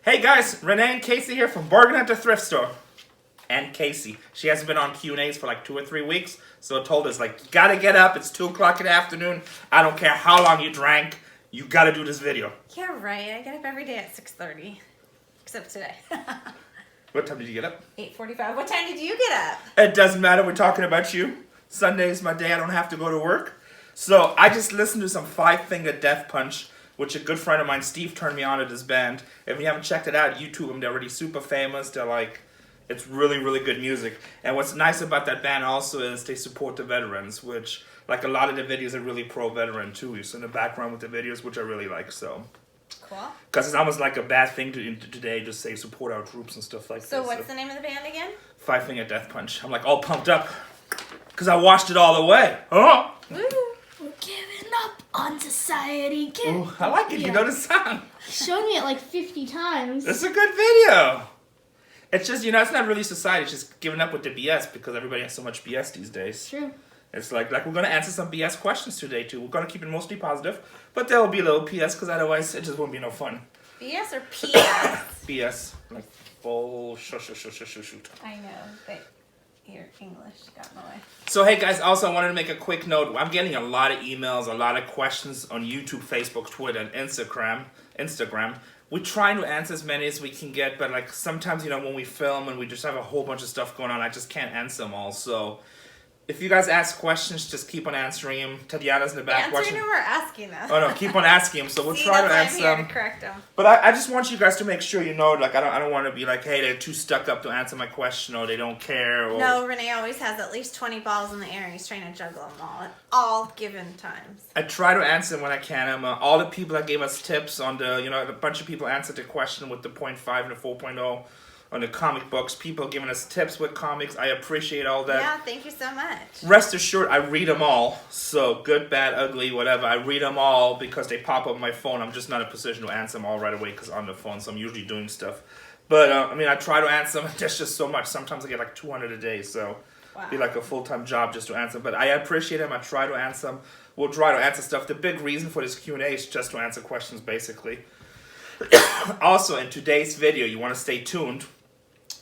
Hey guys, Rene and Casey here from Bargain at the Thrift Store. And Casey, she hasn't been on Q&As for like 2 or 3 weeks, so it told us like, you gotta get up, it's 2 o'clock in the afternoon, I don't care how long you drank, you gotta do this video. Yeah, right, I get up every day at 6:30, except today. What time did you get up? 8:45. What time did you get up? It doesn't matter, we're talking about you. Sunday's my day, I don't have to go to work. So I just listened to some 5 Finger Death Punch, which a good friend of mine, Steve, turned me on to this band. If you haven't checked it out, YouTube them, they're already super famous, they're like... It's really, really good music. And what's nice about that band also is they support the veterans, which, like a lot of the videos are really pro-veteran too. You see in the background with the videos, which I really like, so. Cool. Because it's almost like a bad thing to today to say support our troops and stuff like that. So what's the name of the band again? 5 Finger Death Punch. I'm like all pumped up. Because I watched it all the way. Oh! Woo! We're giving up on society. Ooh, I like it. You know the song. Showed me it like 50 times. It's a good video. It's just, it's not really society. It's just giving up with the BS because everybody has so much BS these days. True. It's like we're going to answer some BS questions today, too. We're going to keep it mostly positive, but there will be a little PS because otherwise it just won't be no fun. BS or PS? BS. Like, bull, shoot. I know, but your English got in the way. So, hey, guys, also I wanted to make a quick note. I'm getting a lot of emails, a lot of questions on YouTube, Facebook, Twitter, and Instagram. We're trying to answer as many as we can get, but like sometimes, when we film and we just have a whole bunch of stuff going on, I just can't answer them all. So if you guys ask questions, just keep on answering them. Tatiana's in the back Answering them or asking them? Oh no, keep on asking them. So we'll try to answer them. Correct them. But I just want you guys to make sure I don't want to be like, hey, they're too stuck up to answer my question or they don't care. Or... No, Rene always has at least 20 balls in the air and he's trying to juggle them all at all given times. I try to answer them when I can. All the people that gave us tips on a bunch of people answered the question with the 0.5 and the 4.0 on the comic books. People giving us tips with comics. I appreciate all that. Yeah, thank you so much. Rest assured, I read them all. So, good, bad, ugly, whatever. I read them all because they pop up on my phone. I'm just not in a position to answer them all right away because I'm on the phone, so I'm usually doing stuff. But, I try to answer them. There's just so much. Sometimes I get like 200 a day, so wow. It'd be like a full-time job just to answer them. But I appreciate them. I try to answer them. We'll try to answer stuff. The big reason for this Q&A is just to answer questions, basically. Also, in today's video, you want to stay tuned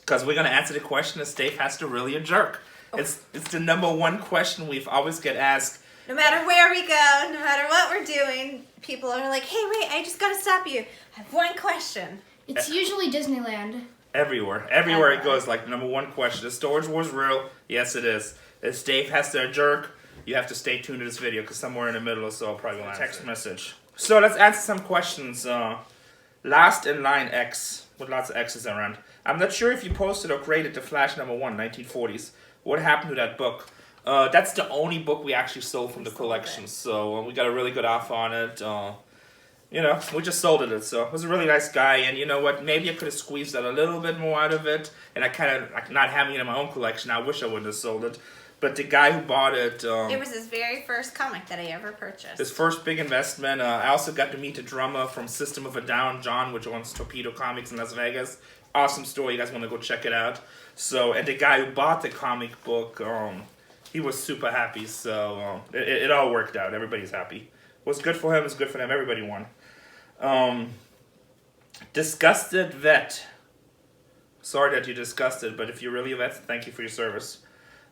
because we're going to answer the question, is Dave Hester really a jerk? Oh. It's the #1 question we've always get asked. No matter where we go, no matter what we're doing, people are like, hey, wait, I just got to stop you. I have one question. It's usually Disneyland. Everywhere it goes, like the #1 question. Is Storage Wars real? Yes, it is. Is Dave Hester a jerk? You have to stay tuned to this video because somewhere in the middle or so I'll probably want a text message. So let's answer some questions. Last in line X, with lots of X's around. I'm not sure if you posted or created The Flash #1, 1940s. What happened to that book? That's the only book we actually sold from the collection. So we got a really good offer on it. We just sold it. So it was a really nice guy. And you know what? Maybe I could have squeezed out a little bit more out of it. And I kind of, like not having it in my own collection, I wish I wouldn't have sold it. But the guy who bought it... it was his very first comic that he ever purchased. His first big investment. I also got to meet the drummer from System of a Down, John, which owns Torpedo Comics in Las Vegas. Awesome story. You guys want to go check it out. So, and the guy who bought the comic book, he was super happy. So, it all worked out. Everybody's happy. What's good for him is good for them. Everybody won. Disgusted vet. Sorry that you're disgusted, but if you're really a vet, thank you for your service.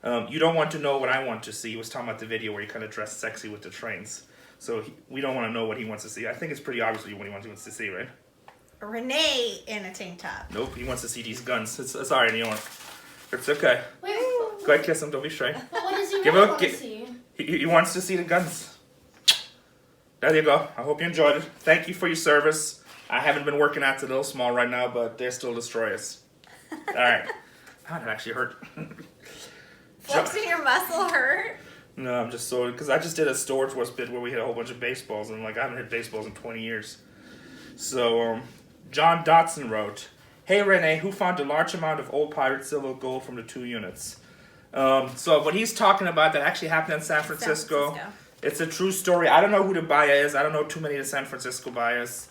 You don't want to know what I want to see. He was talking about the video where he kind of dressed sexy with the trains. So we don't want to know what he wants to see. I think it's pretty obvious what he wants to see, right? Renee in a tank top. Nope, he wants to see these guns. It's alright, you know what? It's okay. Wait, go ahead, kiss him. Don't be shy. But what does he want to see? He wants to see the guns. There you go. I hope you enjoyed it. Thank you for your service. I haven't been working out to a little small right now, but they're still destroyers. Alright. That actually hurt. Flexing your muscle hurt? No, I'm just so... Because I just did a Storage Wars bit where we hit a whole bunch of baseballs, and I haven't hit baseballs in 20 years. So, John Dotson wrote, hey, Rene, who found a large amount of old pirate silver gold from the 2 units? So, what he's talking about, that actually happened in San Francisco. It's a true story. I don't know who the buyer is. I don't know too many of the San Francisco buyers.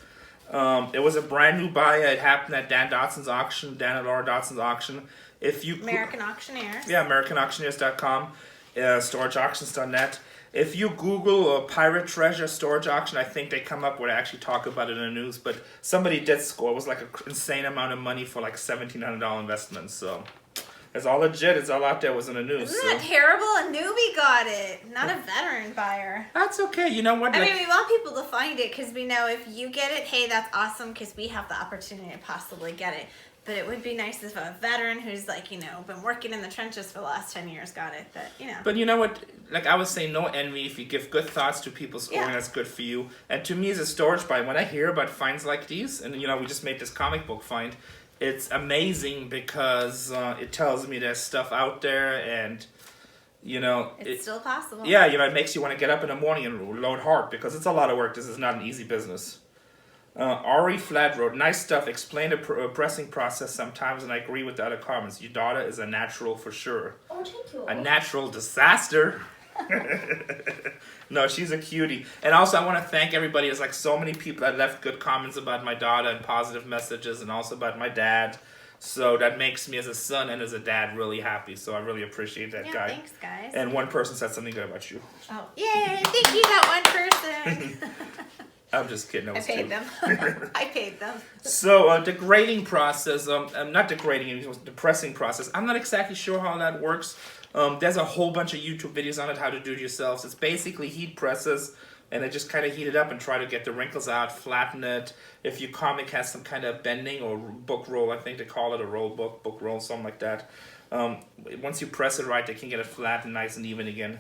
It was a brand new buyer. It happened at Dan and Laura Dotson's auction. If you American Auctioneers. Yeah, AmericanAuctioneers.com, StorageAuctions.net. If you Google a pirate treasure storage auction, I think they come up where they actually talk about it in the news. But somebody did score. It was like an insane amount of money for like $1,700 investment. So it's all legit. It's all out there. It was in the news. Isn't that terrible? A newbie got it, not a veteran buyer. That's okay. You know what? I mean, we want people to find it because we know if you get it, hey, that's awesome because we have the opportunity to possibly get it. But it would be nice if a veteran who's like, you know, been working in the trenches for the last 10 years got it. But, you know. But you know what? Like I was saying, no envy. If you give good thoughts to people scoring, that's good for you. And to me as a storage buyer, when I hear about finds like these, and you know, we just made this comic book find, it's amazing because it tells me there's stuff out there and, you know. It's still possible. Yeah, you know, it makes you want to get up in the morning and load hard because it's a lot of work. This is not an easy business. Ari Flat wrote, nice stuff. Explain the pressing process sometimes, and I agree with the other comments. Your daughter is a natural for sure. Oh, thank you. A natural disaster. No, she's a cutie. And also, I want to thank everybody. There's like so many people that left good comments about my daughter and positive messages, and also about my dad. So that makes me, as a son and as a dad, really happy. So I really appreciate that, guy. Thanks, guys. And one person said something good about you. Oh, yay! Thank you, that one person. I'm just kidding. I paid them. I paid them. So, the grading process, not the grading, it was the pressing process. I'm not exactly sure how that works. There's a whole bunch of YouTube videos on it, how to do it yourselves. It's basically heat presses, and they just kind of heat it up and try to get the wrinkles out, flatten it. If your comic has some kind of bending or book roll, I think they call it a roll book roll, something like that. Once you press it right, they can get it flat and nice and even again.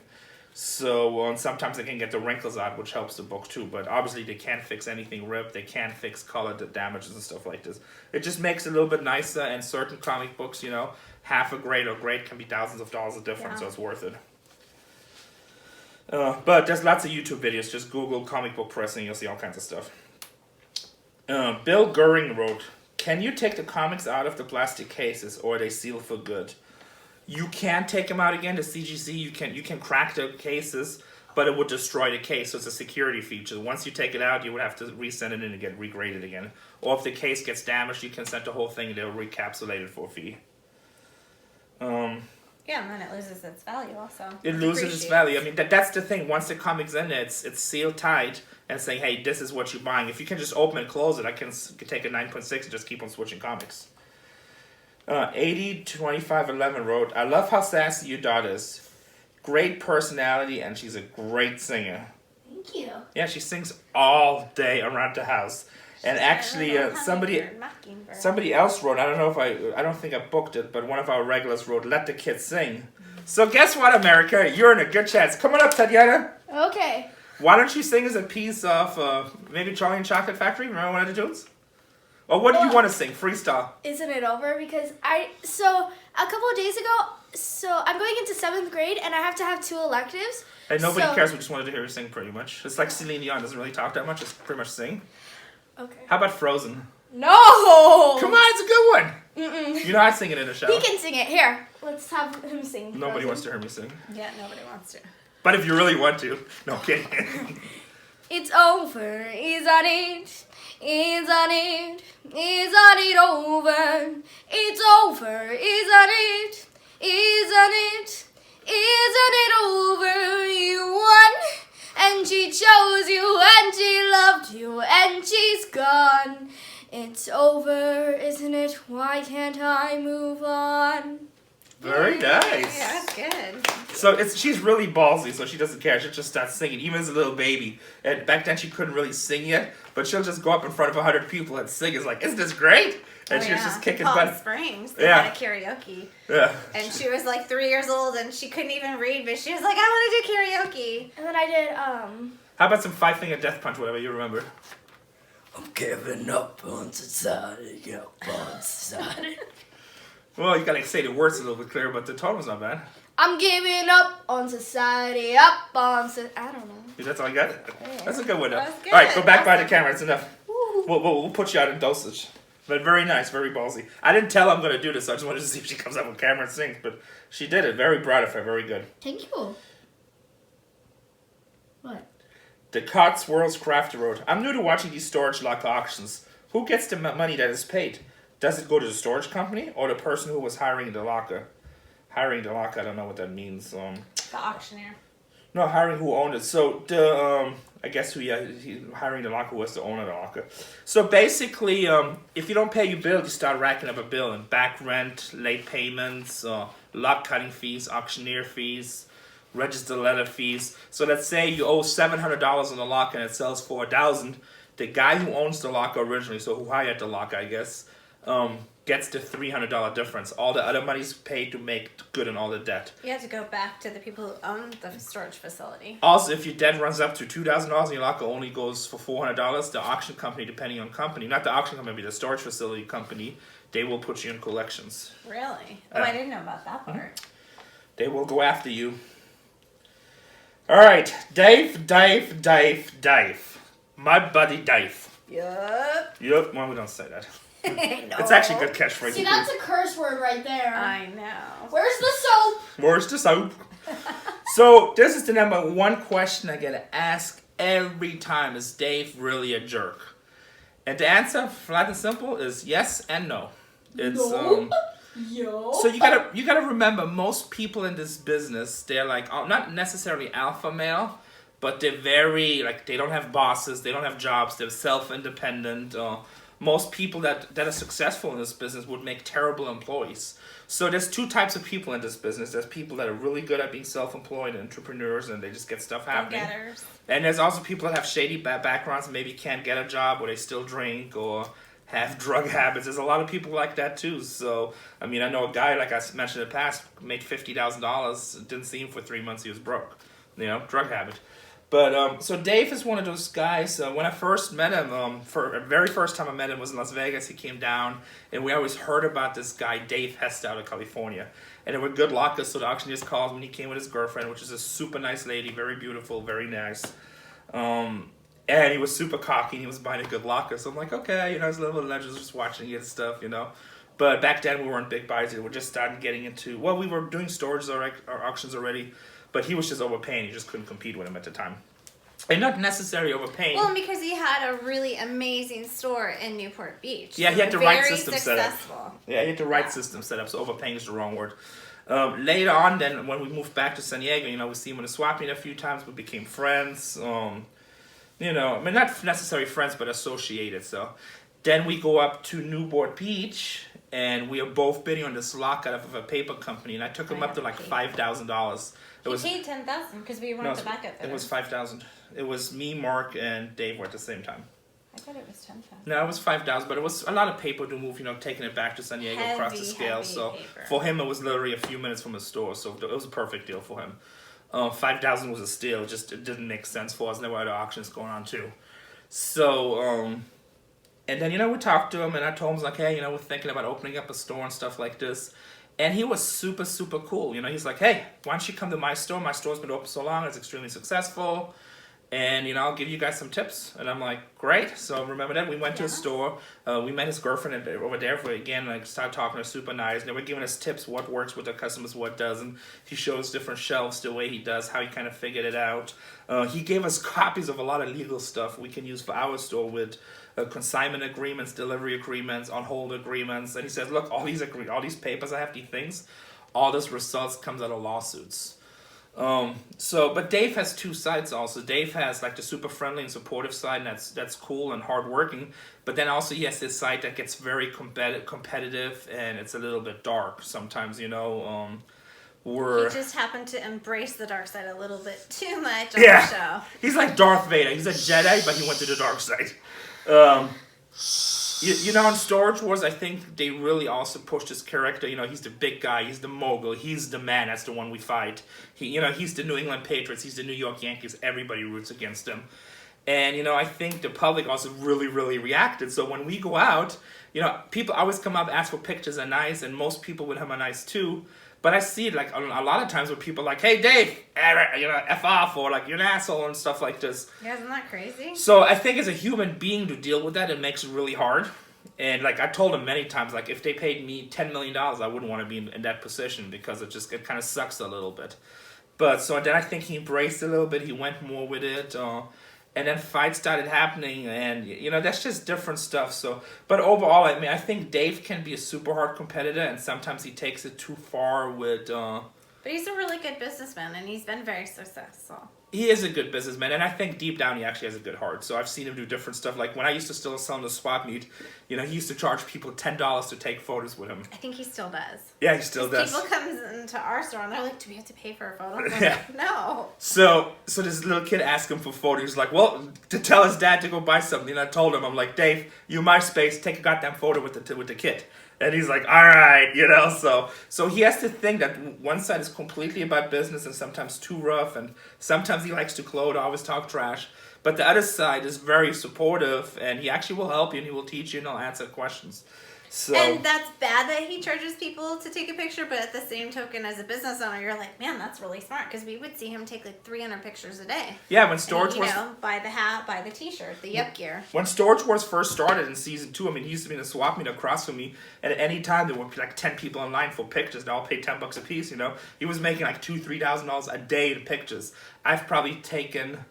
So and sometimes they can get the wrinkles out, which helps the book too. But obviously they can't fix anything ripped. They can't fix color damages and stuff like this. It just makes it a little bit nicer. And certain comic books, you know, half a grade or grade can be thousands of dollars of difference, so it's worth it. But there's lots of YouTube videos. Just Google comic book pressing, you'll see all kinds of stuff. Bill Goering wrote, can you take the comics out of the plastic cases or are they sealed for good? You can't take them out again. The CGC, you can crack the cases, but it would destroy the case. So it's a security feature. Once you take it out, you would have to resend it in and get regraded again. Or if the case gets damaged, you can send the whole thing and they'll recapsulate it for a fee. Yeah, and then it loses its value also. It loses its value. I mean, that's the thing. Once the comic's in there, it's sealed tight and saying, hey, this is what you're buying. If you can just open and close it, I can take a 9.6 and just keep on switching comics. 802511 wrote, I love how sassy your daughter is. Great personality, and she's a great singer. Thank you. Yeah, she sings all day around the house. And actually, somebody else wrote, I don't think I booked it, but one of our regulars wrote, let the kids sing. So guess what, America? You're in a good chance. Come on up, Tatiana. Okay. Why don't you sing as a piece of maybe Charlie and Chocolate Factory? Remember one of the tunes? Or what do you want to sing? Freestyle. Isn't it over? Because so a couple of days ago, I'm going into 7th grade and I have to have 2 electives. And nobody cares. We just wanted to hear you sing pretty much. It's like Celine Dion doesn't really talk that much. It's pretty much sing. Okay. How about Frozen? No! Come on, it's a good one. Mm-mm. You know how to sing it in the shower. He can sing it. Here, let's have him sing. Nobody Frozen. wants to hear me sing. Yeah, nobody wants to. But if you really want to. No, kidding. It's over, isn't it? Isn't it? Isn't it over? It's over, isn't it? Isn't it? Isn't it over? You won, and she chose you, and she loved you, and she's gone. It's over, isn't it? Why can't I move on? Very nice. Yeah, that's good. So she's really ballsy, so she doesn't care. She'll just start singing, even as a little baby. And back then she couldn't really sing yet, but she'll just go up in front of 100 people and sing. It's like, isn't this great? And she was just kicking Palm butt. Springs, they had a karaoke. Yeah. And she was like 3 years old and she couldn't even read, but she was like, I want to do karaoke. And then I did, How about some 5-finger death punch, whatever you remember? I'm giving up on society, up on society. Well, you gotta say the words a little bit clearer, but the tone was not bad. I'm giving up on society, up on I don't know. That's all you got? Yeah. That's a good one, though. That was good. All right, go back by the Awesome. camera. It's enough. We'll put you out in dosage. But very nice, very ballsy. I didn't tell her I'm going to do this. I just wanted to see if she comes up on camera and sings. But she did it. Very proud of her. Very good. Thank you. What? The Cotswolds Crafter wrote, I'm new to watching these storage lock auctions. Who gets the money that is paid? Does it go to the storage company or the person who was hiring the locker? Hiring the locker, I don't know what that means. The auctioneer. No, hiring who owned it. So the I guess he hiring the locker was the owner of the locker. So basically, if you don't pay your bill, you start racking up a bill and back rent, late payments, lot cutting fees, auctioneer fees, register letter fees. So let's say you owe $700 on the locker and it sells for $1,000. The guy who owns the locker originally, so who hired the locker, I guess, gets the $300 difference. All the other money's paid to make good on all the debt. You have to go back to the people who own the storage facility. Also, if your debt runs up to $2,000 and your locker only goes for $400, the auction company, depending on company, not the auction company, but the storage facility company, they will put you in collections. Really? Oh, I didn't know about that part. They will go after you. All right, Dave. My buddy Dave. Yup. Yep, well, we don't say that. No. It's actually a good catchphrase. See, that's a curse word right there. I know. Where's the soap? Where's the soap? So this is the number one question I get to ask every time: is Dave really a jerk? And the answer, flat and simple, is yes and no. It's Yo. so you gotta remember, most people in this business, they're like not necessarily alpha male, but they're very like, they don't have bosses, they don't have jobs, they're self-independent. Most people that are successful in this business would make terrible employees. So there's two types of people in this business. There's people that are really good at being self-employed, entrepreneurs, and they just get stuff happening. Go-getters. And there's also people that have shady backgrounds and maybe can't get a job, or they still drink, or have drug habits. There's a lot of people like that too. So, I mean, I know a guy, like I mentioned in the past, made $50,000. Didn't see him for 3 months. He was broke. Drug habit. But, so Dave is one of those guys. When I first met him, for the very first time I met him was in Las Vegas. He came down, and we always heard about this guy, Dave Hester, out of California. And they were good lockers, so the auctioneers called when he came with his girlfriend, which is a super nice lady, very beautiful, very nice. And he was super cocky, and he was buying a good locker. So I'm like, okay, his little legends, just watching it and stuff, But back then, we weren't big buyers. We were just starting getting into, well, we were doing storage or auctions already, but he was just overpaying. You just couldn't compete with him at the time. And not necessarily overpaying. Well, because he had a really amazing store in Newport Beach. Yeah, he had the right system set up. Yeah, he had the right Yeah. system set up, so overpaying is the wrong word. Later on, then, when we moved back to San Diego, we see him in the swap meet a few times. We became friends. I mean, not necessarily friends, but associated. So then we go up to Newport Beach, and we are both bidding on this lock out of a paper company, and I took him up to like $5,000. He paid $10,000 because we weren't the backup bidder. It was $5,000. It was me, Mark, and Dave were at the same time. I thought it was $10,000. No, it was $5,000, but it was a lot of paper to move, taking it back to San Diego across the scale. So paper. for him, it was literally a few minutes from the store, so it was a perfect deal for him. $5,000 was a steal; it didn't make sense for us. And there were other auctions going on too. So, and then we talked to him, and I told him, I was like, hey, we're thinking about opening up a store and stuff like this. And he was super, super cool. He's like, hey, why don't you come to my store? My store's been open so long, it's extremely successful. And, I'll give you guys some tips. And I'm like, great. So remember that? We went to his store. We met his girlfriend over there started talking to her, super nice. And they were giving us tips, what works with their customers, what doesn't. He showed us different shelves, the way he does, how he kind of figured it out. He gave us copies of a lot of legal stuff we can use for our store with consignment agreements, delivery agreements, on hold agreements. And he says, look, all these papers, I have these things, all this results comes out of lawsuits. But Dave has two sides also. Dave has like the super friendly and supportive side, and that's cool and hardworking. But then also he has this side that gets very competitive, and it's a little bit dark sometimes. He just happened to embrace the dark side a little bit too much on the show. He's like Darth Vader. He's a Jedi, but he went to the dark side. In Storage Wars, I think they really also pushed his character. He's the big guy. He's the mogul. He's the man. That's the one we fight. He's the New England Patriots. He's the New York Yankees. Everybody roots against him. And, I think the public also really, really reacted. So when we go out, people always come up, ask for pictures and nice, and most people with him are nice too. But I see it like a lot of times where people are like, hey, Dave, F off, or like, you're an asshole and stuff like this. Yeah, isn't that crazy? So I think as a human being to deal with that, it makes it really hard. And like I told him many times, like if they paid me $10 million, I wouldn't want to be in that position because it kind of sucks a little bit. But so then I think he embraced it a little bit. He went more with it. And then fights started happening, and that's just different stuff. So, but overall, I think Dave can be a super hard competitor, and sometimes he takes it too far with. But But he's a really good businessman, and he's been very successful. He is a good businessman, and I think deep down he actually has a good heart. So I've seen him do different stuff. Like when I used to still sell him the swap meet, he used to charge people $10 to take photos with him. I think he still does. Yeah, he still does. People come into our store and they're like, "Do we have to pay for a photo?" I'm Yeah. like, no. So this little kid asked him for photos. He's like, well, to tell his dad to go buy something. And I told him, I'm like, Dave, you my space, take a goddamn photo with the kid. And he's like, all right, So he has to think that one side is completely about business and sometimes too rough, and sometimes he likes to gloat, always talk trash. But the other side is very supportive, and he actually will help you, and he will teach you, and he'll answer questions. So, And that's bad that he charges people to take a picture, but at the same token, as a business owner, you're like, man, that's really smart, because we would see him take like 300 pictures a day. yeah, when Storage And, Wars... buy the hat, buy the t-shirt, the Yup gear. When Storage Wars first started in season 2, he used to be in a swap meet across from me, and at any time there would be like 10 people in line for pictures. They all paid $10 a piece, He was making like $2,000-$3,000 a day in pictures. I've probably taken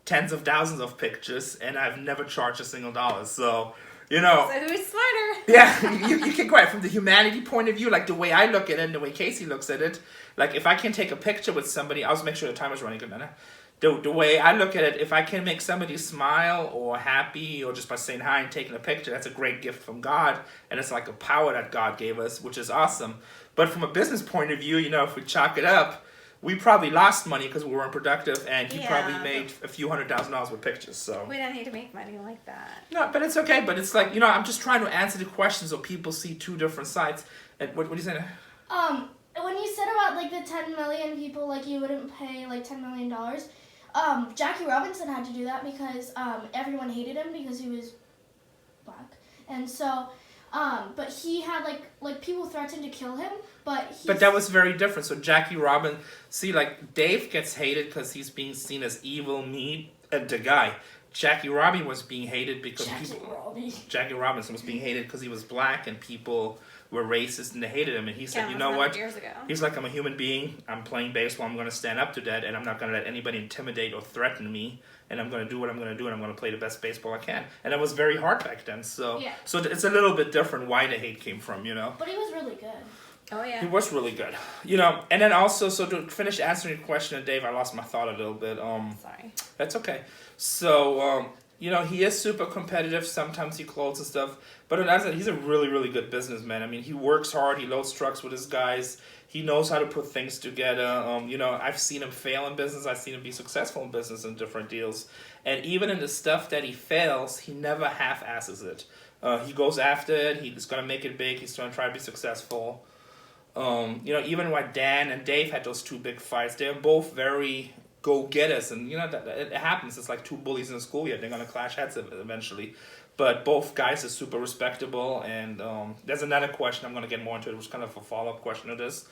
tens of thousands of pictures, and I've never charged a single dollar. So, So who's smarter? yeah, you can go from the humanity point of view, like the way I look at it and the way Casey looks at it. Like if I can take a picture with somebody, I'll just make sure the timer's running good, man. The way I look at it, if I can make somebody smile or happy or just by saying hi and taking a picture, that's a great gift from God. And it's like a power that God gave us, which is awesome. But from a business point of view, if we chalk it up, we probably lost money because we weren't productive, and he probably made a few $100,000 with pictures. So we don't need to make money like that. No, but it's okay. But it's like, I'm just trying to answer the question so people see two different sides. And what do you say? When you said about like the 10 million people, like you wouldn't pay like $10 million, Jackie Robinson had to do that because everyone hated him because he was black, and so. But he had like people threatened to kill him, but that was very different. So Jackie Robinson, Dave gets hated because he's being seen as evil, mean, the guy. Jackie Robinson was being hated because Jackie Robinson was being hated because he was black and people were racist and they hated him. And he said, you know what? Years ago. He's like, I'm a human being. I'm playing baseball. I'm going to stand up to that, and I'm not going to let anybody intimidate or threaten me. And I'm going to do what I'm going to do, and I'm going to play the best baseball I can. And it was very hard back then. So it's a little bit different why the hate came from, But he was really good. Oh, yeah. He was really good. And then also, so to finish answering your question, Dave, I lost my thought a little bit. Sorry. That's okay. So, he is super competitive. Sometimes he closes and stuff. But on the other side, he's a really, really good businessman. He works hard. He loads trucks with his guys. He knows how to put things together. I've seen him fail in business. I've seen him be successful in business in different deals. And even in the stuff that he fails, he never half-asses it. He goes after it. He's going to make it big. He's going to try to be successful. Even when Dan and Dave had those two big fights, they're both very go-getters. And, it happens. It's like two bullies in a schoolyard. They're going to clash heads eventually. But both guys are super respectable, and there's another question I'm going to get more into, which is kind of a follow-up question to this.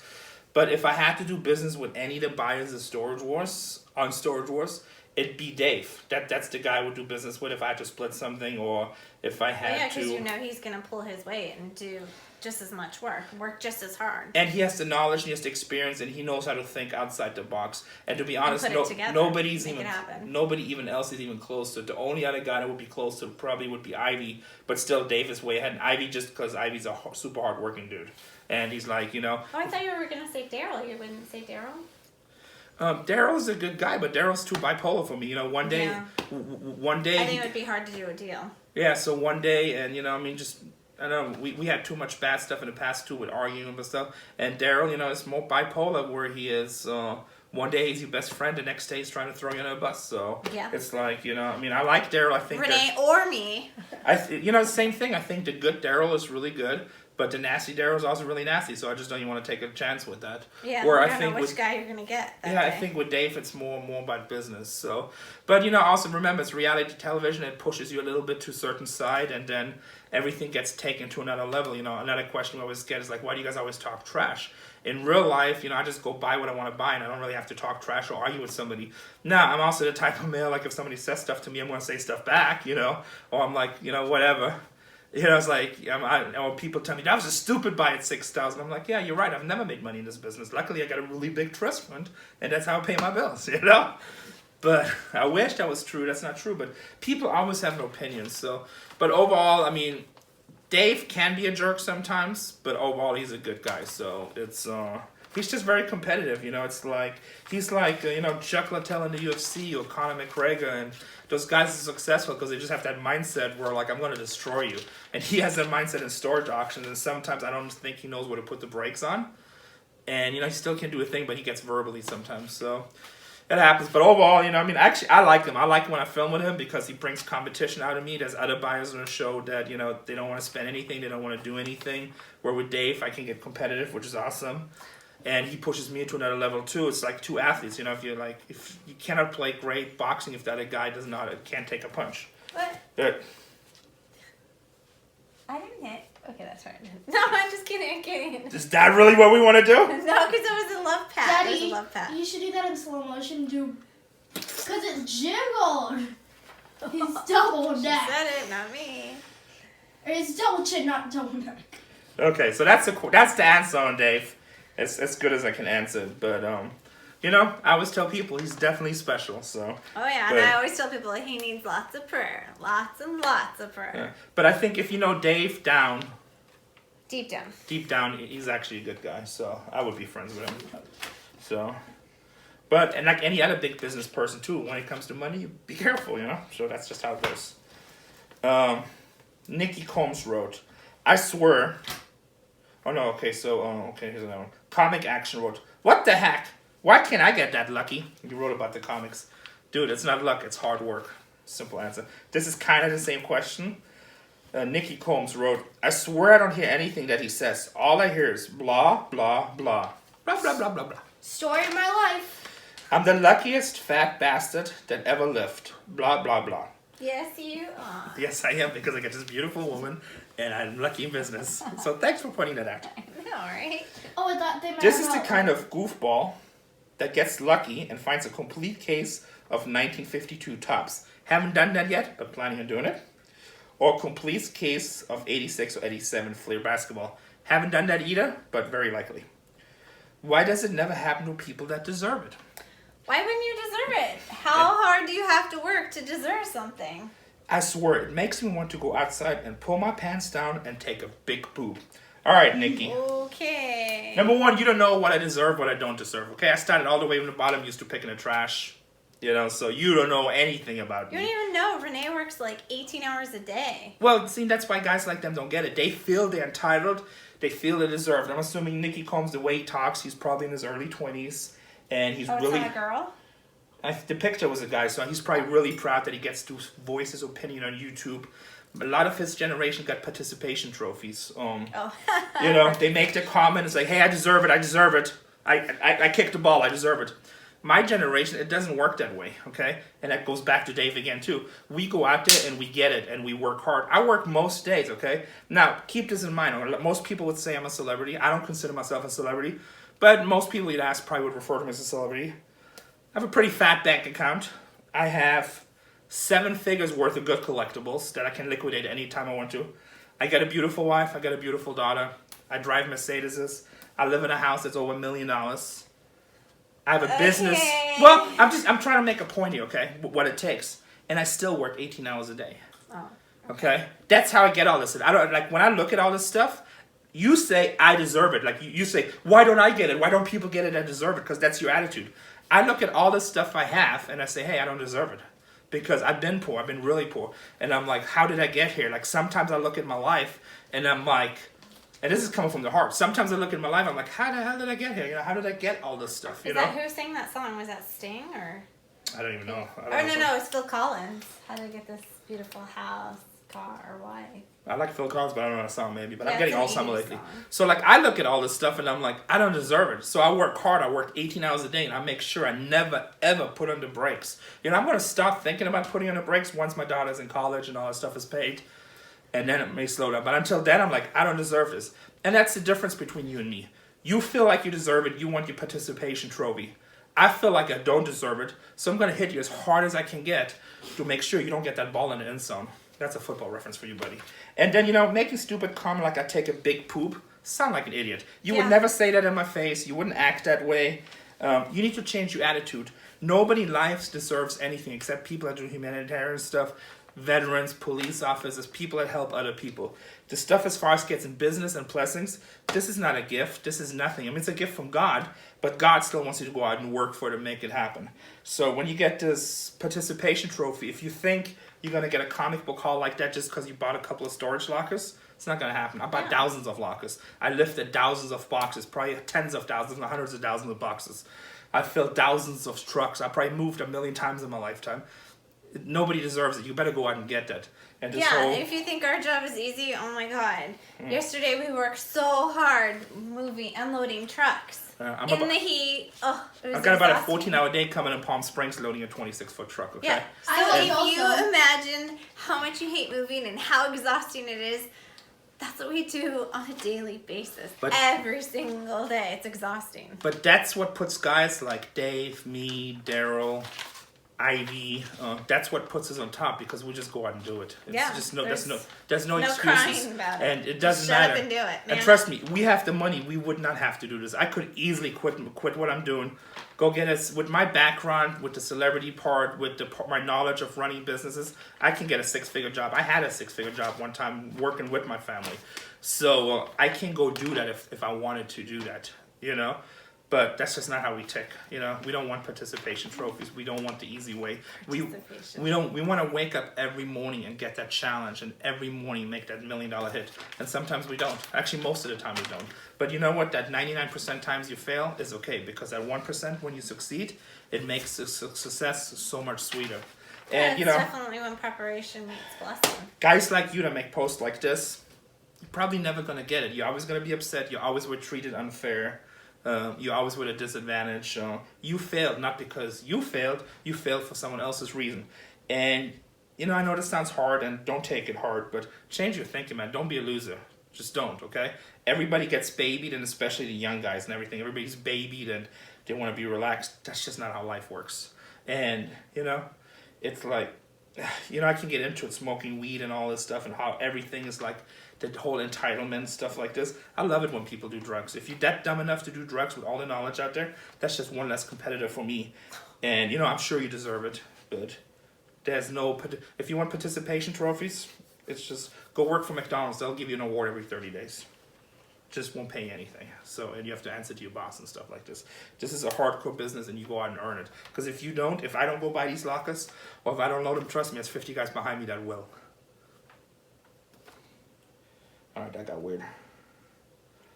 But if I had to do business with any of the buyers of Storage Wars, it'd be Dave. That's the guy I would do business with if I had to split something, or if I had to... Yeah, because he's going to pull his weight and do just as much work just as hard. And he has the knowledge, he has the experience, and he knows how to think outside the box. And to be honest, nobody even else is even close to it. The only other guy that would be close to probably would be Ivy, but still Dave is way ahead. And Ivy just because Ivy's a super hard-working dude. And he's like, Oh, I thought you were going to say Darryl. You wouldn't say Darryl? Darryl's a good guy, but Darryl's too bipolar for me. One day... I think it would be hard to do a deal. Yeah, so one day, and I don't know, we had too much bad stuff in the past too with arguing and stuff. And Darryl, is more bipolar where he is, one day he's your best friend, the next day he's trying to throw you under a bus. So it's like, I like Darryl. I think Rene or me. Same thing. I think the good Darryl is really good, but the nasty Darryl is also really nasty. So I just don't even want to take a chance with that. Yeah, I don't know which guy you're going to get. I think with Dave it's more about business. So, but also remember, it's reality television. It pushes you a little bit to a certain side, and then everything gets taken to another level. Another question we always get is like, why do you guys always talk trash? In real life, I just go buy what I want to buy, and I don't really have to talk trash or argue with somebody. Now, I'm also the type of male, like if somebody says stuff to me, I'm going to say stuff back, or I'm like, whatever. It's like, or people tell me, that was a stupid buy at 6,000. I'm like, yeah, you're right. I've never made money in this business. Luckily, I got a really big trust fund, and that's how I pay my bills, But I wish that was true. That's not true. But people always have an opinion. So, but overall, Dave can be a jerk sometimes, but overall, he's a good guy. So it's He's just very competitive, you know. It's like he's like Chuck Liddell in the UFC or Conor McGregor, and those guys are successful because they just have that mindset where like I'm going to destroy you, and he has that mindset in storage auctions. And sometimes I don't think he knows where to put the brakes on, and he still can do a thing, but he gets verbally sometimes. So it happens. But overall, actually I like him. I like when I film with him because he brings competition out of me. There's other buyers on the show that they don't want to spend anything, they don't want to do anything. Where with Dave, I can get competitive, which is awesome. And he pushes me to another level too. It's like two athletes, if you cannot play great boxing if the other guy can't take a punch. What? But, I didn't hit. Okay, that's right. No, I'm just kidding. I'm kidding. is that really what we want to do? No, because it was a love pat. Daddy, it was a love pat. you should do that in slow motion, because it jiggled. He's double She neck. said it, not me. Or it's double chin, not double neck. Okay, so that's the answer on Dave. It's as good as I can answer, but I always tell people he's definitely special. So. Oh yeah, but, and I always tell people he needs lots of prayer, lots and lots of prayer. Yeah. But I think if you know Dave Deep down, he's actually a good guy. So I would be friends with him. So, and like any other big business person too, when it comes to money, you be careful, So that's just how it goes. Nikki Combs wrote, "I swear." Oh no, okay, here's another one. Comic Action wrote, "What the heck? Why can't I get that lucky?" You wrote about the comics. Dude, it's not luck, it's hard work. Simple answer. This is kind of the same question. Nikki Combs wrote, "I swear I don't hear anything that he says. All I hear is blah, blah, blah. Blah, blah, blah, blah, blah. Story of my life. I'm the luckiest fat bastard that ever lived. Blah, blah, blah." Yes, you are. Yes, I am, because I get this beautiful woman, and I'm lucky in business. So thanks for pointing that out. I know, right? Oh, I thought they might This is the kind of goofball that gets lucky and finds a complete case of 1952 tops. Haven't done that yet, but planning on doing it. Or complete case of 86 or 87 Flair basketball. Haven't done that either, but very likely. Why does it never happen to people that deserve it? Why wouldn't you deserve it? How hard do you have to work to deserve something? I swear, it makes me want to go outside and pull my pants down and take a big poop. All right, Nikki. Okay. Number one, you don't know what I deserve, what I don't deserve, okay? I started all the way from the bottom, used to picking the trash, so you don't know anything about You me. don't even know Rene works like 18 hours a day. Well, see, that's why guys like them don't get it. They feel they're entitled. They feel they deserve it. I'm assuming Nikki Combs, the way he talks, he's probably in his early 20s. And he's Oh, it's really... not a girl? The picture was a guy, so he's probably really proud that he gets to voice his opinion on YouTube. A lot of his generation got participation trophies. They make the comment, it's like, hey, I deserve it. I kicked the ball, I deserve it. My generation, it doesn't work that way, okay? And that goes back to Dave again, too. We go out there and we get it, and we work hard. I work most days, okay? Now, keep this in mind. Most people would say I'm a celebrity. I don't consider myself a celebrity. But most people you'd ask probably would refer to me as a celebrity. I have a pretty fat bank account. I have 7 figures worth of good collectibles that I can liquidate anytime I want to. I got a beautiful wife. I got a beautiful daughter. I drive Mercedeses. I live in a house that's over $1 million. I have a business. Well, I'm trying to make a point here, okay? What it takes. And I still work 18 hours a day. Oh. Okay? That's how I get all this. When I look at all this stuff, you say I deserve it. Like you say, why don't I get it? Why don't people get it that deserve it? Because that's your attitude. I look at all this stuff I have and I say, hey, I don't deserve it. Because I've been poor. I've been really poor. And I'm like, how did I get here? Like sometimes I look at my life and I'm like, and this is coming from the heart. Sometimes I look at my life, I'm like, how the hell did I get here? How did I get all this stuff? Is that who sang that song? Was that Sting or? I don't even know. No, it's Phil Collins. How did I get this beautiful house, car, wife? I like Phil Collins, but I don't know that song maybe. But Yeah, I'm getting it's an Alzheimer's 80s lately. song. So I look at all this stuff and I'm like, I don't deserve it. So I work hard. I work 18 hours a day and I make sure I never, ever put on the brakes. I'm going to stop thinking about putting on the brakes once my daughter's in college and all that stuff is paid. And then it may slow down. But until then, I'm like, I don't deserve this. And that's the difference between you and me. You feel like you deserve it. You want your participation trophy. I feel like I don't deserve it. So I'm going to hit you as hard as I can get to make sure you don't get that ball in the end zone. That's a football reference for you, buddy. And then, making stupid comment like I take a big poop, sound like an idiot. You would never say that in my face. You wouldn't act that way. You need to change your attitude. Nobody in life deserves anything except people that do humanitarian stuff. veterans, police officers, people that help other people. The stuff as far as gets in business and blessings, this is not a gift. This is nothing. I mean, it's a gift from God, but God still wants you to go out and work for it to make it happen. So when you get this participation trophy, if you think you're going to get a comic book haul like that just because you bought a couple of storage lockers, it's not going to happen. I bought thousands of lockers. I lifted thousands of boxes, probably tens of thousands, hundreds of thousands of boxes. I filled thousands of trucks. I probably moved 1 million times in my lifetime. Nobody deserves it. You better go out and get that. And if you think our job is easy, oh my God. Yesterday we worked so hard unloading trucks. In the heat. Oh, I've got about a 14-hour day coming in Palm Springs loading a 26-foot truck, okay? Yeah. So if you imagine how much you hate moving and how exhausting it is, that's what we do on a daily basis. Every single day. It's exhausting. But that's what puts guys like Dave, me, Darryl, Ivy, that's what puts us on top, because we just go out and do it. It's just there's no excuses. Crying about it. And it doesn't Shut matter. up and do it, man. And trust me, we have the money. We would not have to do this. I could easily quit what I'm doing. Go get us with my background, with the celebrity part, with my knowledge of running businesses. I can get a 6-figure job. I had a 6-figure job one time working with my family, so I can go do that if I wanted to do that. But that's just not how we tick. We don't want participation trophies. We don't want the easy way. We want to wake up every morning and get that challenge, and every morning make that $1 million hit. And sometimes we don't. Actually, most of the time we don't. But you know what? That 99% times you fail is okay, because that 1% when you succeed, it makes the success so much sweeter. And it's definitely when preparation meets blessing. Guys like you that make posts like this, you're probably never gonna get it. You're always gonna be upset. You always were treated unfair. You always were at a disadvantage. You failed not because you failed for someone else's reason. And, I know this sounds hard, and don't take it hard, but change your thinking, man. Don't be a loser. Just don't, okay? Everybody gets babied, and especially the young guys and everything. Everybody's babied, and they want to be relaxed. That's just not how life works. And, it's like, I can get into it, smoking weed and all this stuff, and how everything is like the whole entitlement stuff like this. I love it when people do drugs. If you're that dumb enough to do drugs with all the knowledge out there, that's just one less competitor for me. And, I'm sure you deserve it, but if you want participation trophies, it's just go work for McDonald's. They'll give you an award every 30 days. Just won't pay you anything. And you have to answer to your boss and stuff like this. This is a hardcore business, and you go out and earn it. Because if I don't go buy these lockers, or if I don't load them, trust me, there's 50 guys behind me that will. Alright, that got weird.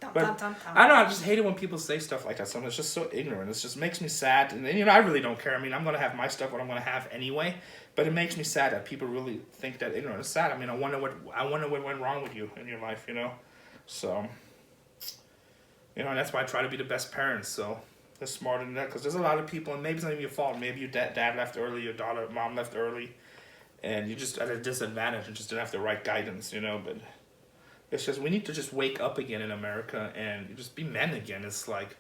I don't know, I just hate it when people say stuff like that. Sometimes it's just so ignorant. It just makes me sad. And I really don't care. I mean, I'm going to have my stuff, what I'm going to have anyway. But it makes me sad that people really think that ignorant is sad. I mean, I wonder what went wrong with you in your life, So, and that's why I try to be the best parent. So, they're smarter than that. Because there's a lot of people, and maybe it's not even your fault. Maybe your dad left early, your mom left early. And you're just at a disadvantage and just didn't have the right guidance, But it's just, we need to just wake up again in America and just be men again. It's like,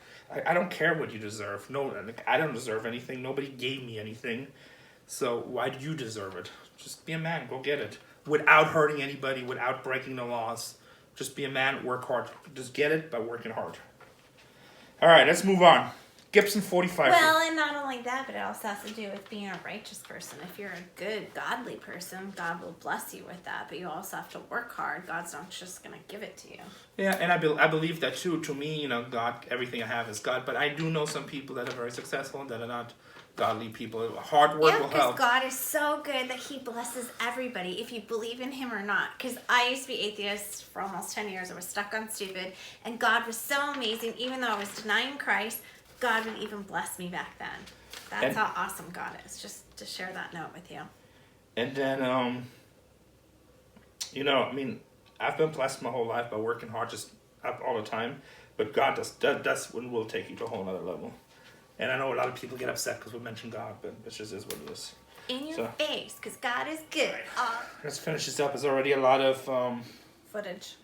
I don't care what you deserve. No, I don't deserve anything. Nobody gave me anything. So why do you deserve it? Just be a man. Go get it. Without hurting anybody, without breaking the laws. Just be a man, work hard. Just get it by working hard. All right, let's move on. Gibson 45. Well, and not only that, but it also has to do with being a righteous person. If you're a good, godly person, God will bless you with that. But you also have to work hard. God's not just going to give it to you. Yeah, and I believe that too. To me, God, everything I have is God. But I do know some people that are very successful that are not godly people. Hard work will help. Because God is so good that He blesses everybody, if you believe in Him or not. Because I used to be atheist for almost 10 years. I was stuck on stupid. And God was so amazing. Even though I was denying Christ, God would even bless me back then. That's how awesome God is. Just to share that note with you. And then, I mean, I've been blessed my whole life by working hard, just up all the time. But God that's when will take you to a whole other level. And I know a lot of people get upset because we mention God, but it just is what it is. In your face, because God is good. Let's finish this up. There's already a lot of footage,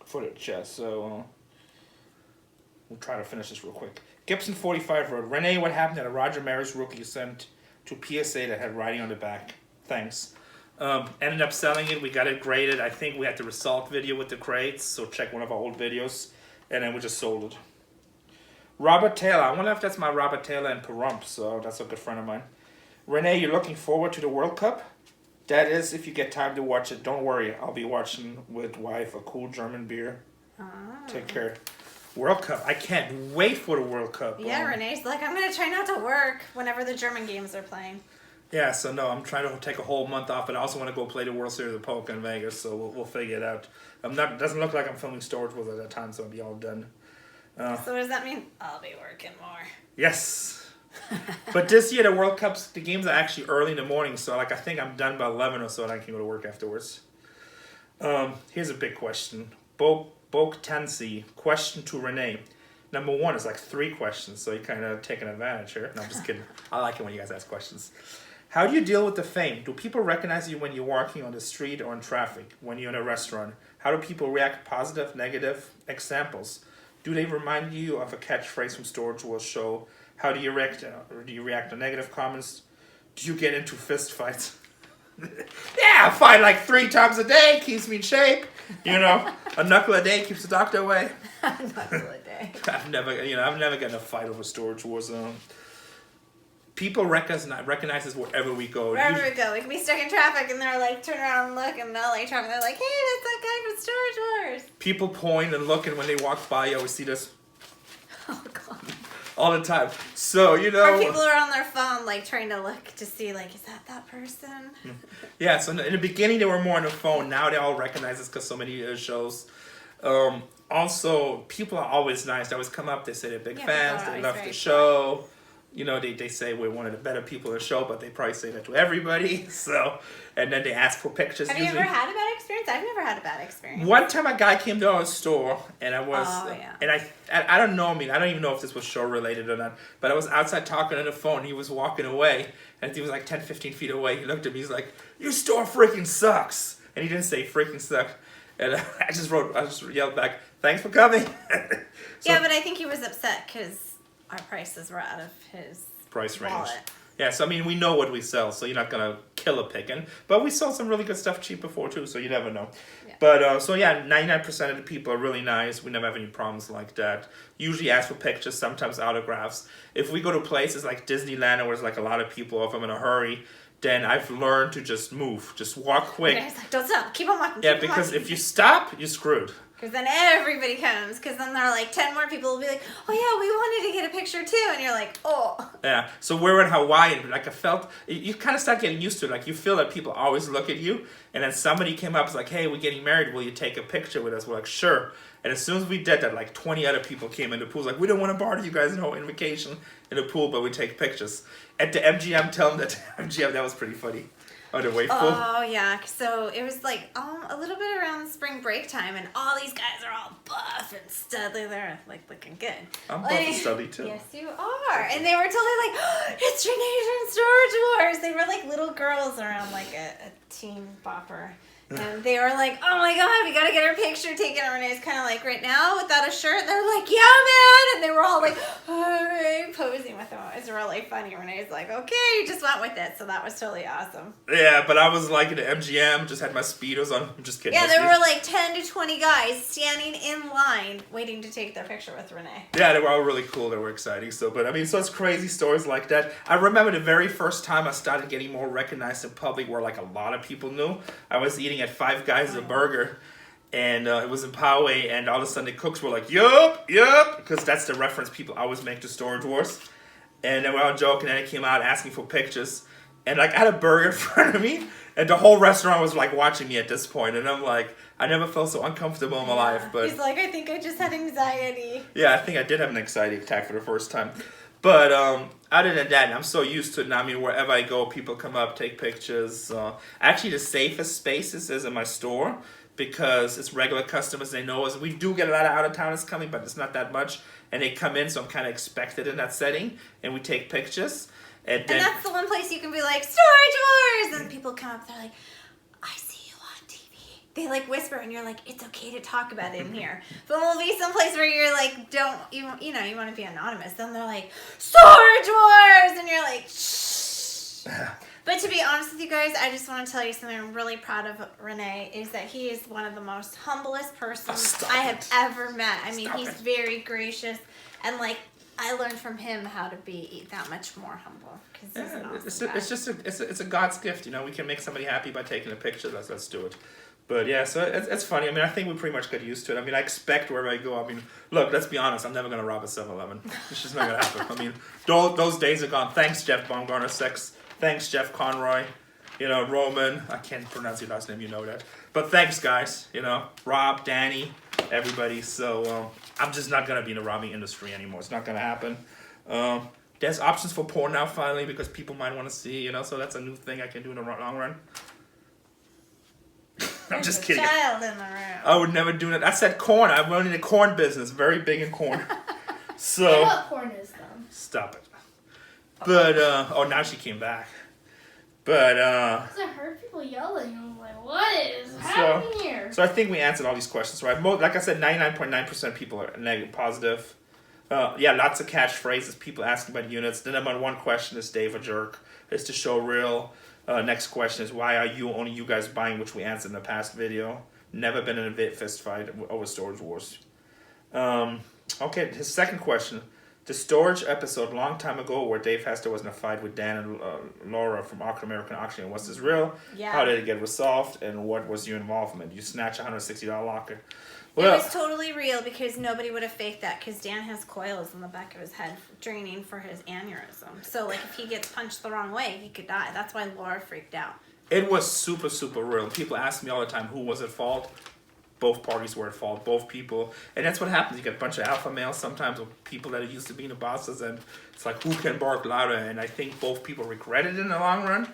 yeah. So we'll try to finish this real quick. Gibson 45 wrote, Rene, what happened to the Roger Maris rookie you sent to PSA that had writing on the back? Thanks. Ended up selling it. We got it graded. I think we had the result video with the crates, so check one of our old videos. And then we just sold it. Robert Taylor. I wonder if that's my Robert Taylor in Pahrump, so that's a good friend of mine. Rene, you're looking forward to the World Cup? That is, if you get time to watch it, don't worry. I'll be watching with wife a cool German beer. Oh. Take care. World Cup. I can't wait for the World Cup. Yeah, Renee's like, I'm going to try not to work whenever the German games are playing. Yeah, so no, I'm trying to take a whole month off, but I also want to go play the World Series of Poker in Vegas, so we'll figure it out. It doesn't look like I'm filming Storage Wars at that time, so I'll be all done. So what does that mean? I'll be working more. Yes. But this year, the World Cups, the games are actually early in the morning, so I think I'm done by 11 or so, and I can go to work afterwards. Here's a big question. Bok Tansi, question to Rene. Number 1 is like 3 questions, so you're kind of taking advantage here. No, I'm just kidding. I like it when you guys ask questions. How do you deal with the fame? Do people recognize you when you're walking on the street or in traffic? When you're in a restaurant? How do people react? Positive, negative? Examples. Do they remind you of a catchphrase from Storage Wars show? How do you react? Do you react to negative comments? Do you get into fist fights? Yeah, I fight like 3 times a day. Keeps me in shape. You know, a knuckle a day keeps the doctor away. A knuckle a day. I've never gotten in a fight over Storage Wars. People recognize us wherever we go. Wherever we go. We can be stuck in traffic and they're like, turn around and look, and LA traffic, they're like, hey, that's that guy from Storage Wars. People point and look, and when they walk by, you always see this Oh, God. all the time. So, you know. Or people are on their phone, like, trying to look to see, like, is that person? Yeah, so in the beginning, they were more on the phone. Now they all recognize us because so many shows. Also, people are always nice. They always come up. They say they're big fans. They love the show. You know, they say we're one of the better people in the show, but they probably say that to everybody. So, and then they ask for pictures. Have you ever had a bad experience? I've never had a bad experience. One time a guy came to our store, and I was, and I don't know, I don't even know if this was show related or not, but I was outside talking on the phone. He was walking away, and he was like 10, 15 feet away. He looked at me, he's like, your store freaking sucks. And he didn't say freaking suck. And I just yelled back, thanks for coming. Yeah, but I think he was upset because our prices were out of his price range. wallet. Yeah, so I mean, we know what we sell, so you're not gonna kill a picking. But we sold some really good stuff cheap before too, so you never know. Yeah. But so yeah, 99% of the people are really nice. We never have any problems like that. Usually ask for pictures, sometimes autographs. If we go to places like Disneyland, where there's like a lot of people, or if I'm in a hurry, then I've learned to just move, just walk quick. And he's like, don't stop, keep on walking. Yeah, because if you stop, you're screwed. Because then everybody comes. Because then there are like 10 more people will be like, oh yeah, we wanted to get a picture too. And you're like, oh. Yeah, so we're in Hawaii, and like I felt, you kind of start getting used to it. Like you feel that people always look at you, and then somebody came up, was like, hey, we're getting married, will you take a picture with us? We're like, sure. And as soon as we did that, like 20 other people came in the pool, like, we don't want to bother you guys in vacation in the pool, but we take pictures. At the MGM, tell them that MGM, that was pretty funny. Oh, the wait pool. Oh yeah, so it was like a little bit around spring break time, and all these guys are all buff and studly. They're like looking good. I'm buff and studly too. Yes, you are. And they were totally like, oh, it's Rene from Storage Wars. They were like little girls around like a teen bopper. And they were like, oh my god, we gotta get our picture taken. And Renee's kind of like, right now, without a shirt? They're like, yeah, man. And they were all like, alright, posing with him. It was really funny. Renee's like, okay, you just went with it. So that was totally awesome. Yeah, but I was like in the MGM, just had my Speedos on. I'm just kidding. Yeah, there were like 10 to 20 guys standing in line waiting to take their picture with Rene. Yeah, they were all really cool. They were exciting. So it's crazy stories like that. I remember the very first time I started getting more recognized in public where like a lot of people knew. I was eating at Five Guys a burger, and it was in Poway, and all of a sudden the cooks were like, yup, because that's the reference people always make to Storage Wars. And then we're all joking, and they came out asking for pictures, and like I had a burger in front of me, and the whole restaurant was like watching me at this point, and I'm like, I never felt so uncomfortable in my life. But he's like, I think I just had anxiety. Yeah, I think I did have an anxiety attack for the first time. But other than that, I'm so used to it now. I mean, wherever I go, people come up, take pictures. Actually, the safest spaces is in my store because it's regular customers. They know us. We do get a lot of out-of-towners coming, but it's not that much. And they come in, so I'm kind of expected in that setting. And we take pictures. And that's the one place you can be like, Storage Wars! And people come up, they're like, I see you on TV. They like whisper, and you're like, it's okay to talk about it in here. But we'll be someplace where you're like, you want to be anonymous. Then they're like, Storage Wars! And you're like, shh. But to be honest with you guys, I just want to tell you something I'm really proud of Rene, is that he is one of the most humblest persons I have ever met. I mean, he's very gracious, and like, I learned from him how to be that much more humble. Cause he's an awesome guy. It's a God's gift, you know. We can make somebody happy by taking a picture. Let's do it. But yeah, so it's funny. I mean, I think we pretty much get used to it. I mean, I expect wherever I go. I mean, look, let's be honest. I'm never gonna rob a 7-Eleven. It's just not gonna happen. I mean, those days are gone. Thanks, Jeff Baumgartner. Thanks, Jeff Conroy. You know, Roman. I can't pronounce your last name. You know that. But thanks, guys. You know, Rob, Danny, everybody. So I'm just not gonna be in the robbing industry anymore. It's not gonna happen. There's options for porn now finally because people might want to see. You know, so that's a new thing I can do in the long run. I'm There's just a kidding. child in the room. I would never do that. I said corn. I'm running the corn business. Very big in corn. I know So what porn is, though. stop it. But now she came back. But Because I heard people yelling. I was like, what is happening here? so I think we answered all these questions, right? Like I said, 99.9% people are negative, positive. Yeah, lots of catchphrases. People asking about units. The number one question is Dave a jerk? Is the show real? Next question is why are only you guys buying, which we answered in the past video. Never been in a fist fight over Storage Wars. Okay, his second question. The Storage episode long time ago where Dave Hester was in a fight with Dan and Laura from African American Auction. Was this real? Yeah. How did it get resolved? And what was your involvement? You snatch a $160 locker. It was totally real because nobody would have faked that because Dan has coils in the back of his head draining for his aneurysm. So, like, if he gets punched the wrong way, he could die. That's why Laura freaked out. It was super, super real. People ask me all the time, who was at fault? Both parties were at fault, both people. And that's what happens. You get a bunch of alpha males sometimes or people that are used to being the bosses, and it's like, who can bark louder? And I think both people regret it in the long run.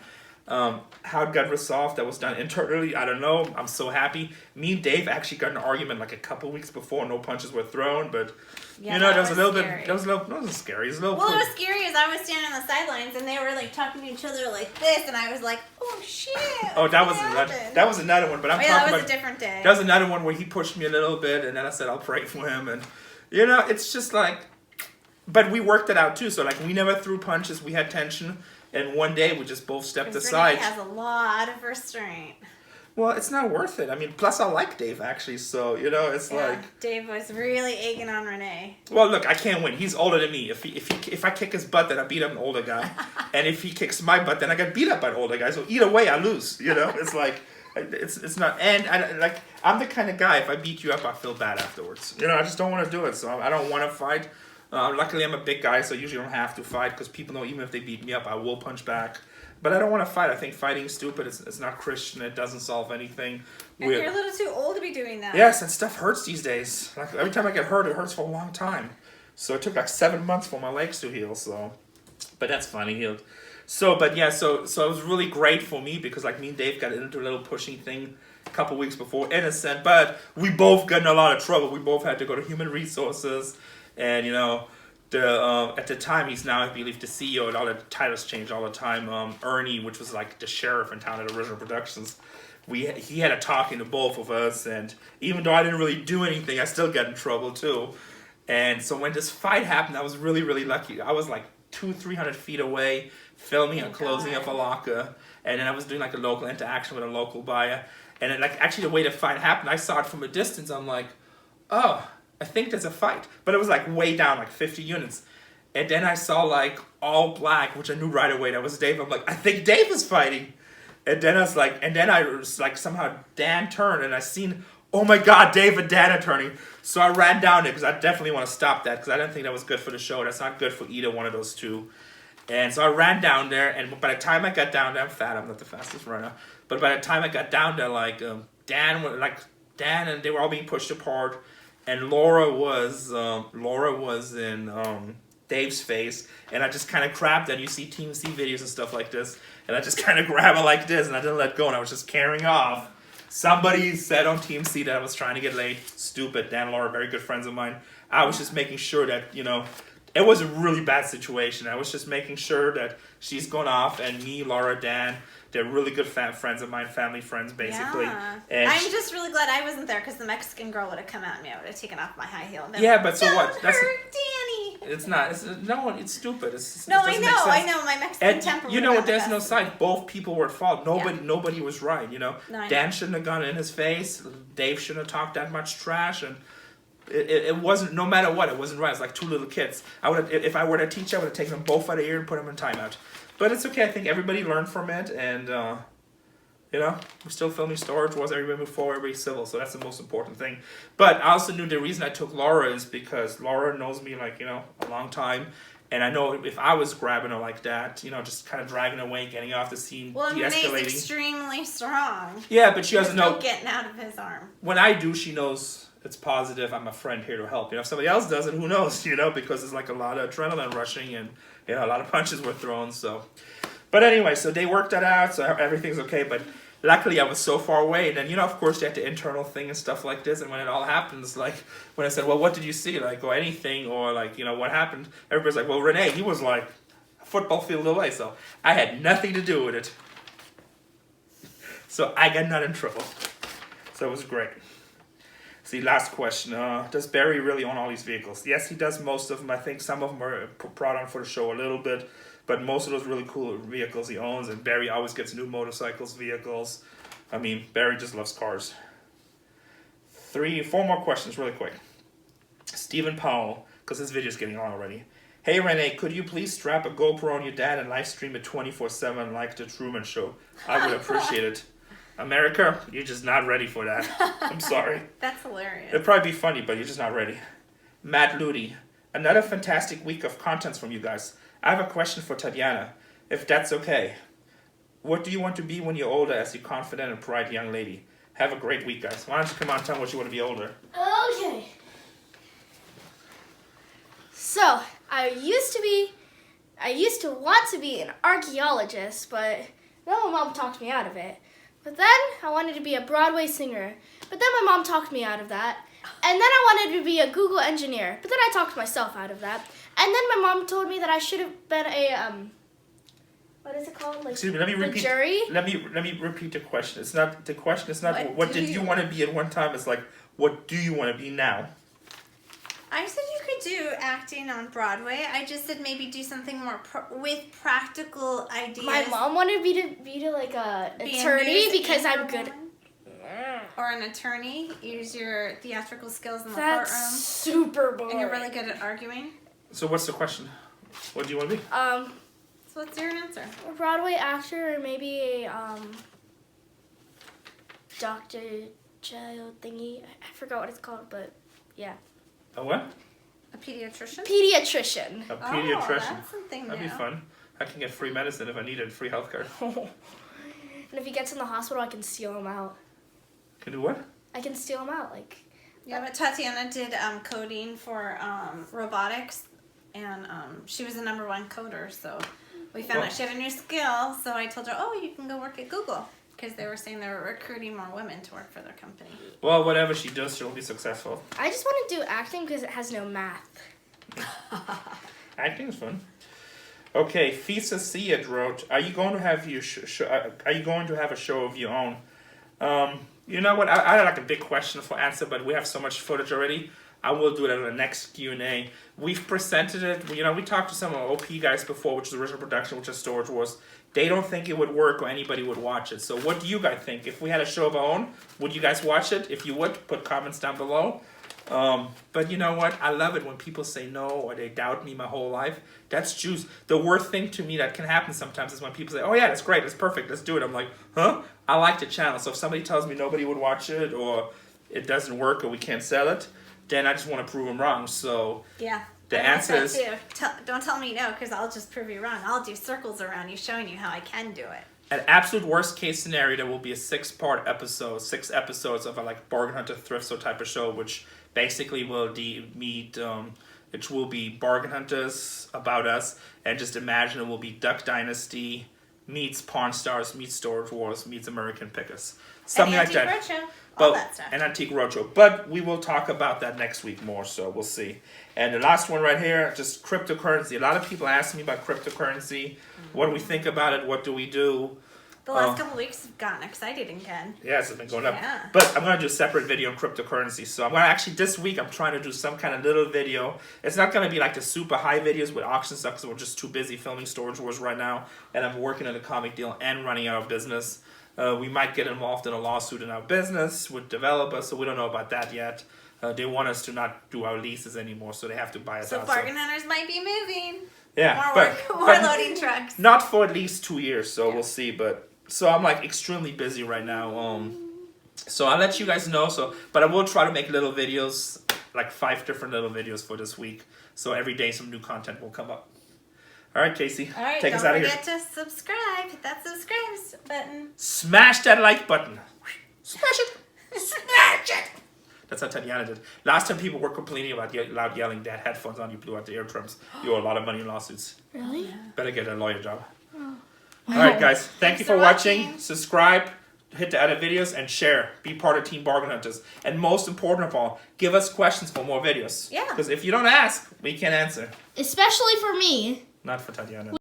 How it got resolved, that was done internally, I don't know. I'm so happy. Me and Dave actually got in an argument like a couple weeks before. No punches were thrown, but Yeah, you know, that there was a little scary. bit. That was a little. It wasn't scary. It was a little. Well, it was scary as I was standing on the sidelines and they were like talking to each other like this, and I was like, "Oh shit!" Oh, that what was happened? that was another one. But I'm Oh, yeah, talking that was about a different day. that was another one where he pushed me a little bit, and then I said I'll pray for him, and you know, it's just like. But we worked it out too. So like we never threw punches. We had tension, and one day we just both stepped 'Cause aside. Rene has a lot of restraint. Well, it's not worth it. I mean, plus I like Dave actually, so you know, it's Yeah, like. Dave was really egging on Rene. Well, look, I can't win. He's older than me. If I kick his butt, then I beat up an older guy, and if he kicks my butt, then I get beat up by an older guy. So either way, I lose. You know, it's like it's not. And I'm the kind of guy. If I beat you up, I feel bad afterwards. You know, I just don't want to do it. So I don't want to fight. Luckily, I'm a big guy, so I usually don't have to fight because people know even if they beat me up, I will punch back. But I don't want to fight. I think fighting is stupid. It's not Christian. It doesn't solve anything. And you're a little too old to be doing that. Yes, and stuff hurts these days. Like every time I get hurt, it hurts for a long time. So it took like 7 months for my legs to heal. So, but that's fine. He healed. So, but yeah, so it was really great for me because like me and Dave got into a little pushing thing a couple weeks before Innocent, but we both got in a lot of trouble. We both had to go to Human Resources, and you know. At the time, he's now, I believe, the CEO, and all the titles change all the time. Ernie, which was like the sheriff in town at Original Productions, he had a talking to both of us, and even though I didn't really do anything, I still got in trouble too. And so when this fight happened, I was really, really lucky. I was like 200-300 feet away, filming and closing up a locker, and then I was doing like a local interaction with a local buyer. And then, like actually the way the fight happened, I saw it from a distance. I'm like, oh. I think there's a fight. But it was like way down, like 50 units. And then I saw like all black, which I knew right away that was Dave. I'm like, I think Dave is fighting. And then I was like somehow Dan turned and I seen, oh my God, Dave and Dan are turning. So I ran down there because I definitely want to stop that because I didn't think that was good for the show. That's not good for either one of those two. And so I ran down there, and by the time I got down there, I'm fat, I'm not the fastest runner. But by the time I got down there, like Dan and they were all being pushed apart. And Laura was in Dave's face, and I just kind of grabbed her. And you see Team C videos and stuff like this, and I just kind of grab her like this, and I didn't let go, and I was just carrying off. Somebody said on Team C that I was trying to get laid. Stupid. Dan and Laura, very good friends of mine. I was just making sure that, you know, it was a really bad situation. I was just making sure that she's going off, and me, Laura, Dan, they're really good friends of mine, family friends, basically. Yeah. And I'm just really glad I wasn't there because the Mexican girl would have come at me. I would have taken off my high heel. And been yeah, like, but so "Don't what? That's hurt Danny." it's not. It's no one. It's stupid. No, it doesn't I make know. sense. I know. My Mexican And temper. you know what? There's no side. Both people were at fault. Nobody was right. You know, No, I know. Dan shouldn't have gone in his face. Dave shouldn't have talked that much trash, and it wasn't, no matter what, it wasn't right. It's like two little kids. If I were to teach, I would have taken them both out of the ear and put them in timeout. But it's okay. I think everybody learned from it, and we're still filming Storage Wars. Everybody moved forward, everybody's civil, so that's the most important thing. But I also knew the reason I took Laura is because Laura knows me a long time. And I know if I was grabbing her like that, just kind of dragging her away, getting off the scene, de-escalating. Renee's extremely strong. Yeah, but she doesn't know. Still getting out of his arm. When I do, she knows it's positive. I'm a friend here to help. If somebody else does it, who knows? Because there's like a lot of adrenaline rushing and a lot of punches were thrown. So, but anyway, so they worked that out, so everything's okay. But luckily, I was so far away. And then, of course, you had the internal thing and stuff like this. And when it all happens, like, when I said, well, what did you see? Like, or anything, or like, what happened? Everybody's like, well, Rene, he was like a football field away. So I had nothing to do with it. So I got not in trouble. So it was great. See, last question. Does Barry really own all these vehicles? Yes, he does most of them. I think some of them are brought on for the show a little bit. But most of those really cool vehicles he owns, and Barry always gets new motorcycles, vehicles. I mean, Barry just loves cars. 4 more questions really quick. Stephen Powell, because this video's getting on already. Hey, Rene, could you please strap a GoPro on your dad and live stream it 24/7 like the Truman Show? I would appreciate it. America, you're just not ready for that. I'm sorry. That's hilarious. It'd probably be funny, but you're just not ready. Matt Ludi, another fantastic week of contents from you guys. I have a question for Tatiana, if that's okay. What do you want to be when you're older as a confident and bright young lady? Have a great week, guys. Why don't you come on and tell me what you want to be older? Okay. So, I used to want to be an archaeologist, but then my mom talked me out of it. But then I wanted to be a Broadway singer. But then my mom talked me out of that. And then I wanted to be a Google engineer. But then I talked myself out of that. And then my mom told me that I should have been a what is it called? Like, excuse me, let me repeat. Jury? Let me repeat the question. It's not what did you want to be at one time. It's like, what do you want to be now? I said you could do acting on Broadway. I just said maybe do something more with practical ideas. My mom wanted me to be like a attorney because I'm good. Or an attorney. Use your theatrical skills in the That's courtroom. super boring. And you're really good at arguing. So what's the question? What do you want to be? So what's your answer? A Broadway actor or maybe a Dr. Child thingy. I forgot what it's called, but yeah. A what? A pediatrician? Pediatrician. A pediatrician. Oh, that's something That'd new. be fun. I can get free medicine if I needed, free healthcare. And if he gets in the hospital, I can steal him out. Can do what? I can steal him out, like. Yeah, but Tatiana did coding for robotics, and she was the #1 coder, so we found out she had a new skill, so I told her, oh, you can go work at Google, because they were saying they were recruiting more women to work for their company. Well, whatever she does, she'll be successful. I just want to do acting because it has no math. Acting is fun. Okay, Fisa Siad wrote, "Are you going to have your are you going to have a show of your own?" You know what? I had like a big question for answer, but we have so much footage already. I will do it in the next Q&A. We've presented it. You know, we talked to some OP guys before, which is original production, which is Storage Wars. They don't think it would work or anybody would watch it. So what do you guys think? If we had a show of our own, would you guys watch it? If you would, put comments down below. But you know what? I love it when people say no or they doubt me my whole life. That's juice. The worst thing to me that can happen sometimes is when people say, oh yeah, that's great, that's perfect, let's do it. I'm like, huh? I like the channel. So if somebody tells me nobody would watch it or it doesn't work or we can't sell it, then I just want to prove them wrong. So yeah, the answer is... Don't tell me no, because I'll just prove you wrong. I'll do circles around you showing you how I can do it. An absolute worst case scenario, there will be a 6-part episode, 6 episodes of a like bargain hunter thrift store type of show, which basically will it will be bargain hunters about us, and just imagine it will be Duck Dynasty meets Pawn Stars meets Storage Wars meets American Pickers, something like that. Roadshow, all that stuff. An Antique Roadshow. But we will talk about that next week more, so we'll see. And the last one right here, just cryptocurrency. A lot of people ask me about cryptocurrency. What do we think about it? What do we do? The last couple weeks have gotten exciting again. Yes, it's been going up. Yeah. But I'm going to do a separate video on cryptocurrency. So I'm going to actually, this week, I'm trying to do some kind of little video. It's not going to be like the super high videos with auction stuff because we're just too busy filming Storage Wars right now. And I'm working on a comic deal and running our business. We might get involved in a lawsuit in our business with developers, so we don't know about that yet. They want us to not do our leases anymore, so they have to buy us So out. bargain hunters might be moving. Yeah, More work, more loading trucks. Not for at least 2 years, so we'll see. But so I'm like extremely busy right now. So I'll let you guys know. But I will try to make little videos, like 5 different little videos for this week. So every day some new content will come up. All right, Casey. All right, take us out of here. don't forget to subscribe. Hit that subscribe button. Smash that like button. Smash it. Smash it. That's how Tatiana did. Last time people were complaining about loud yelling, they had headphones on, you blew out the eardrums. You owe a lot of money in lawsuits. Really? Better get a lawyer job. Oh. All right, guys. Thank you for watching. Subscribe, hit the other videos, and share. Be part of Team Bargain Hunters. And most important of all, give us questions for more videos. Yeah. Because if you don't ask, we can't answer. Especially for me. Not for Tatiana.